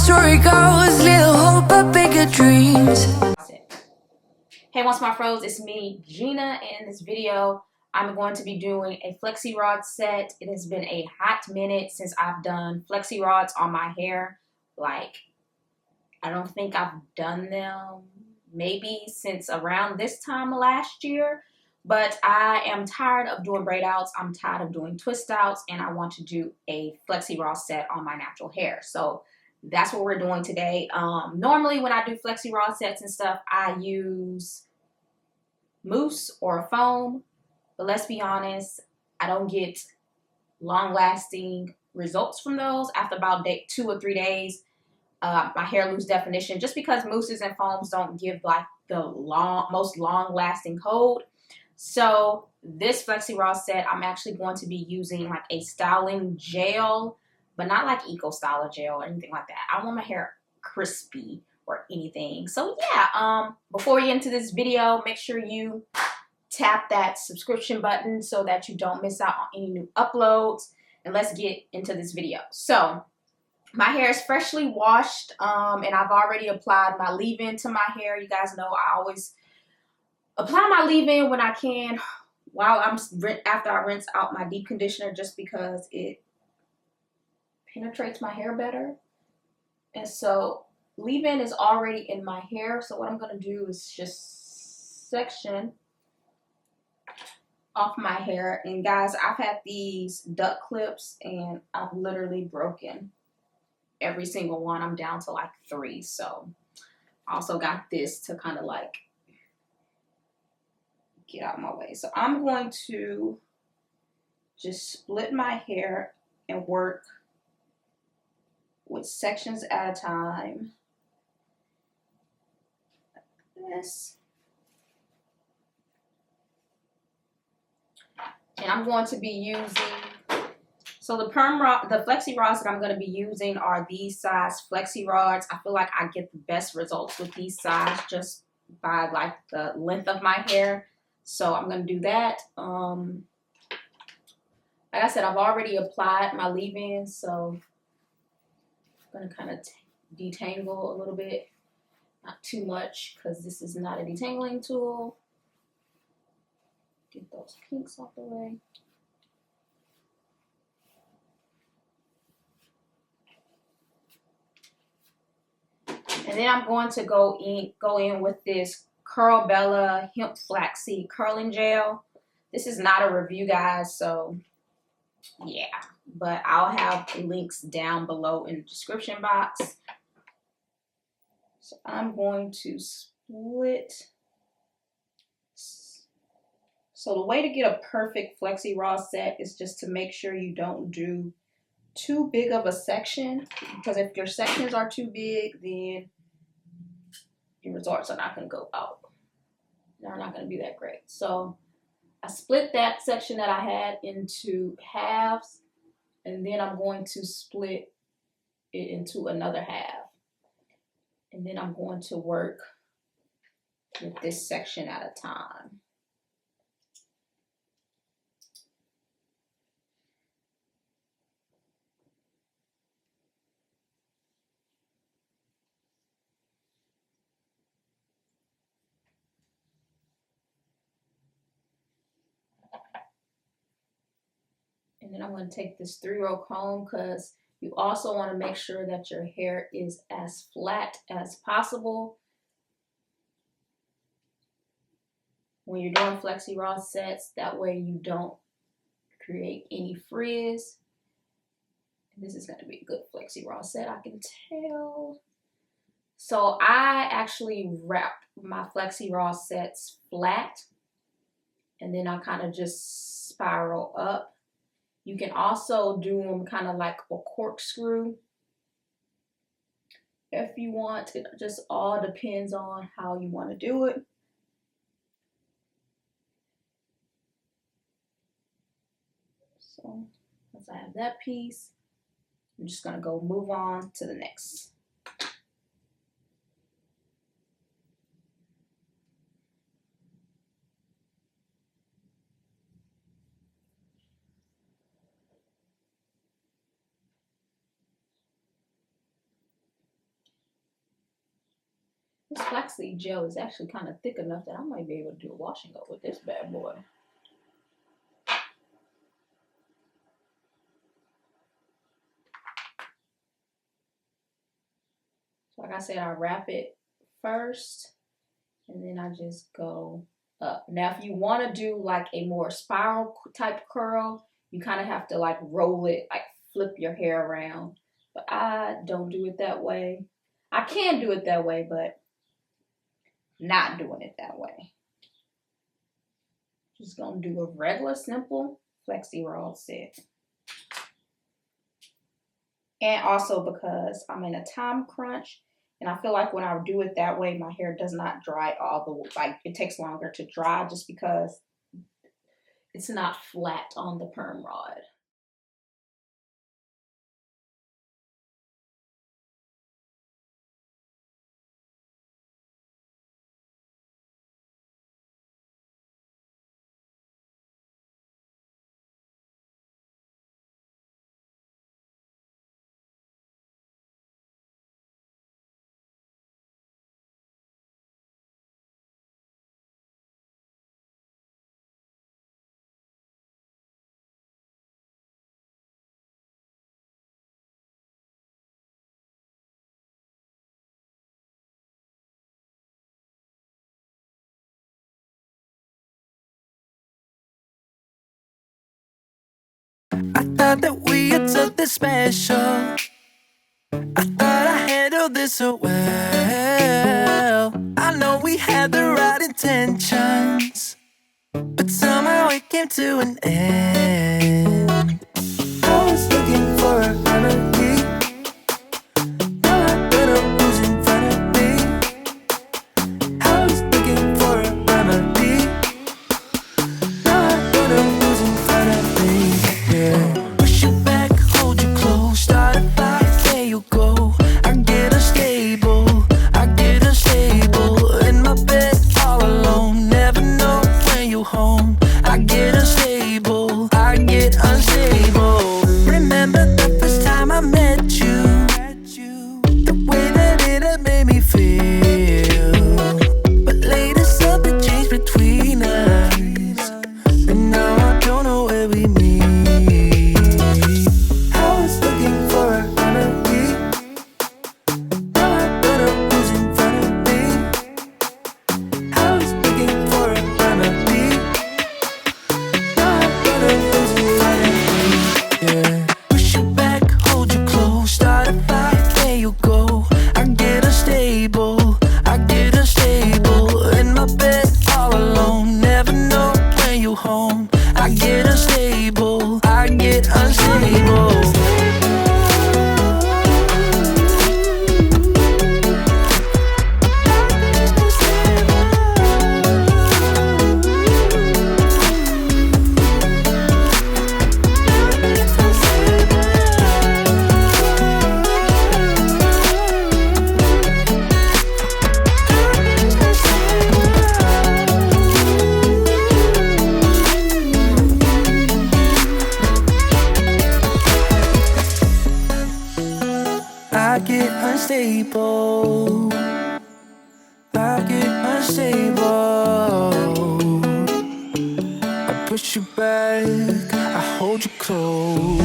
story goes, little hope but bigger dreams. Hey ONESMARTFROs, it's me, Gina, and in this video, I'm going to be doing a Flexi Rod set. It has been a hot minute since I've done Flexi Rods on my hair. Like, I don't think I've done them maybe since around this time last year. But I am tired of doing braid outs. I'm tired of doing twist outs, and I want to do a Flexi Rod set on my natural hair. So that's what we're doing today. Normally when I do Flexi Rod sets and stuff, I use mousse or a foam, but let's be honest, I don't get long-lasting results from those. After about 2 or 3 days, my hair loses definition, just because mousses and foams don't give like the most long-lasting hold. So this Flexi Rod set, I'm actually going to be using like a styling gel, but not like Eco Styler gel or anything like that. I don't want my hair crispy or anything. So yeah, before we get into this video, make sure you tap that subscription button so that you don't miss out on any new uploads. And let's get into this video. So my hair is freshly washed, and I've already applied my leave-in to my hair. You guys know I always apply my leave-in when I can after I rinse out my deep conditioner, just because it penetrates my hair better. And so leave-in is already in my hair, so what I'm going to do is just section off my hair. And guys, I've had these duck clips and I've literally broken every single one. I'm down to like 3. So I also got this to kind of like get out of my way. So I'm going to just split my hair and work with sections at a time. This. And I'm going to be using, so the Flexi rods that I'm going to be using are these size Flexi rods. I feel like I get the best results with these size just by like the length of my hair. So I'm going to do that. Like I said, I've already applied my leave-in, so I'm going to kind of detangle a little bit. Not too much, because this is not a detangling tool. Get those kinks off the way. And then I'm going to go in with this Curl Bella Hemp Flaxseed Curling Gel. This is not a review, guys, so yeah. But I'll have links down below in the description box. So I'm going to split. So the way to get a perfect Flexi Rod set is just to make sure you don't do too big of a section, because if your sections are too big, then your results are not going to go out. They're not going to be that great. So I split that section that I had into halves, and then I'm going to split it into another half. And then I'm going to work with this section at a time. And then I'm going to take this 3-row comb, because you also want to make sure that your hair is as flat as possible when you're doing Flexi Rod sets. That way you don't create any frizz. And this is going to be a good Flexi Rod set, I can tell. So I actually wrap my Flexi Rod sets flat, and then I kind of just spiral up. You can also do them kind of like a corkscrew if you want. It just all depends on how you want to do it. So once I have that piece, I'm just going to go move on to the next. This flaxseed gel is actually kind of thick enough that I might be able to do a wash and go with this bad boy. So like I said, I wrap it first and then I just go up. Now, if you want to do like a more spiral type curl, you kind of have to like roll it, like flip your hair around. But I don't do it that way. I can do it that way, but not doing it that way. Just gonna do a regular simple Flexi Rod set. And also because I'm in a time crunch and I feel like when I do it that way, my hair does not dry all the way. Like it takes longer to dry just because it's not flat on the perm rod. I thought that we had something special. I thought I handled this so well. I know we had the right intentions, but somehow it came to an end. I was looking for a remedy. Now I better who's in front of me. I was looking for a remedy. Now I better who's in front of me. Yeah. Push you back, hold you close, start a fight, there you go. I get unstable, I get unstable. In my bed all alone, never know when you home. I get unstable, I get unstable. Remember the first time I met you, the way that it had made me feel. But later something changed between us, and now I don't know where we meet. I was looking for a remedy. Now I better who's in front of me. I was looking for a remedy. Now I better who's in front of me. Yeah. Push you back, hold you close, start a fight, there you go. I get unstable, I get unstable. In my bed all alone, never know when you home. I get unstable, I get unstable. I get unstable, I get unstable. I push you back, I hold you close.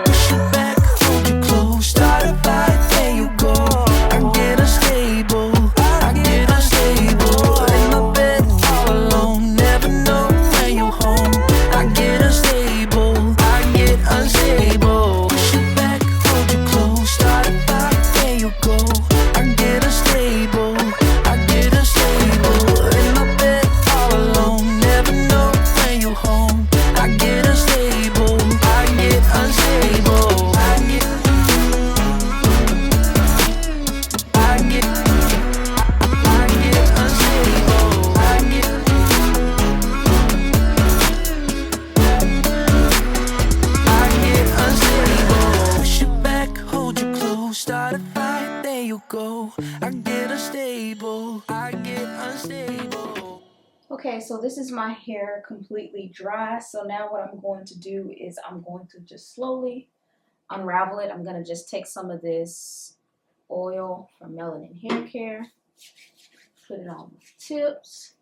Push you back, hold you close, start a fight, there you go. I get unstable, I get unstable. In my bed all alone, never know when you home. I get unstable, I get unstable. Push you back, hold you close, start a fight, there you go. I get unstable, I get unstable. In my bed all alone, never know when you home. I get unstable, I get unstable. I get unstable. I get unstable. Push you back, hold you close, start a fight, there you go. I get unstable, I get unstable. Okay, so this is my hair completely dry. So now what I'm going to do is I'm going to just slowly unravel it. I'm going to just take some of this oil for melanin hair care. Put it on my tips.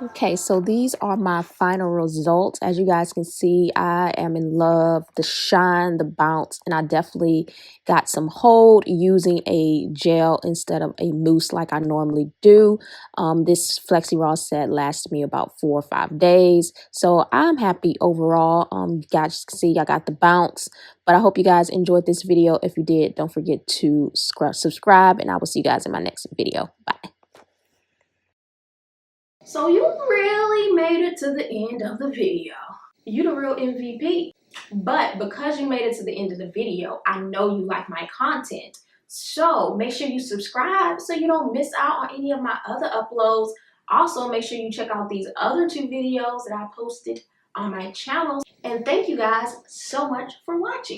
Okay, so these are my final results. As you guys can see, I am in love. The shine, the bounce, and I definitely got some hold using a gel instead of a mousse like I normally do. This Flexi Rod set lasted me about 4 or 5 days, so I'm happy overall. You guys can see I got the bounce, but I hope you guys enjoyed this video. If you did, don't forget to subscribe, and I will see you guys in my next video. Bye. So you really made it to the end of the video. You the real MVP. But because you made it to the end of the video, I know you like my content. So make sure you subscribe so you don't miss out on any of my other uploads. Also, make sure you check out these other 2 videos that I posted on my channel. And thank you guys so much for watching.